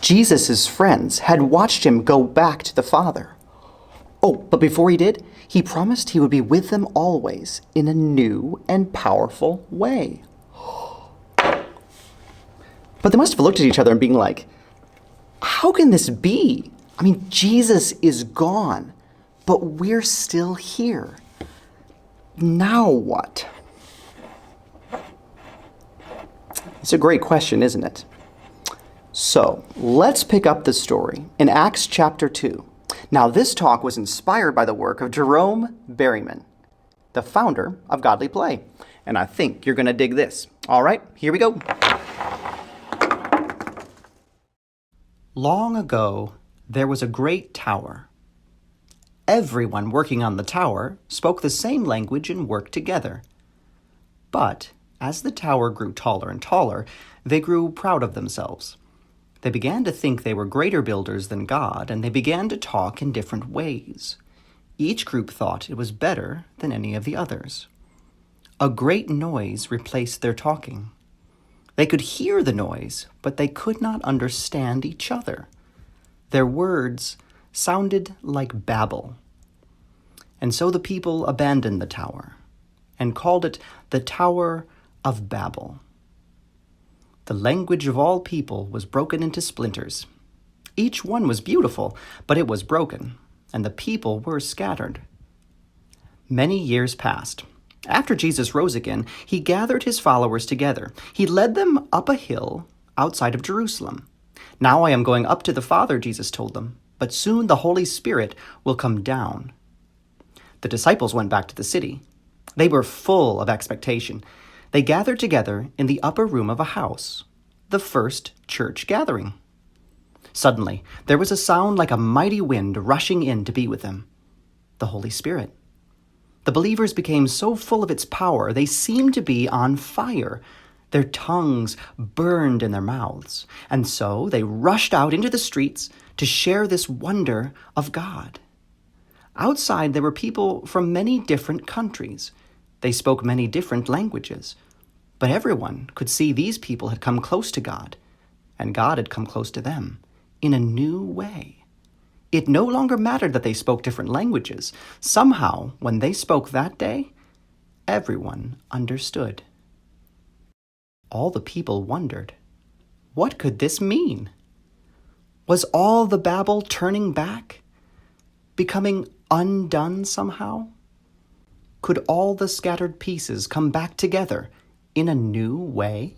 Jesus' friends had watched him go back to the Father. Oh, but before he did, he promised he would be with them always in a new and powerful way. But they must have looked at each other and being like, how can this be? I mean, Jesus is gone, but we're still here. Now what? It's a great question, isn't it? So, let's pick up the story in Acts chapter 2. Now, this talk was inspired by the work of Jerome Berryman, the founder of Godly Play. And I think you're going to dig this. All right, here we go. Long ago, there was a great tower. Everyone working on the tower spoke the same language and worked together. But as the tower grew taller and taller, they grew proud of themselves. They began to think they were greater builders than God, and they began to talk in different ways. Each group thought it was better than any of the others. A great noise replaced their talking. They could hear the noise, but they could not understand each other. Their words sounded like babble. And so the people abandoned the tower and called it the Tower of Babel. The language of all people was broken into splinters. Each one was beautiful, but it was broken, and the people were scattered. Many years passed. After Jesus rose again, he gathered his followers together. He led them up a hill outside of Jerusalem. Now I am going up to the Father, Jesus told them, but soon the Holy Spirit will come down. The disciples went back to the city. They were full of expectation. They gathered together in the upper room of a house, the first church gathering. Suddenly, there was a sound like a mighty wind rushing in to be with them, the Holy Spirit. The believers became so full of its power, they seemed to be on fire. Their tongues burned in their mouths, and so they rushed out into the streets to share this wonder of God. Outside, there were people from many different countries. They spoke many different languages. But everyone could see these people had come close to God, and God had come close to them in a new way. It no longer mattered that they spoke different languages. Somehow, when they spoke that day, everyone understood. All the people wondered, what could this mean? Was all the babble turning back? Becoming undone somehow? Could all the scattered pieces come back together in a new way?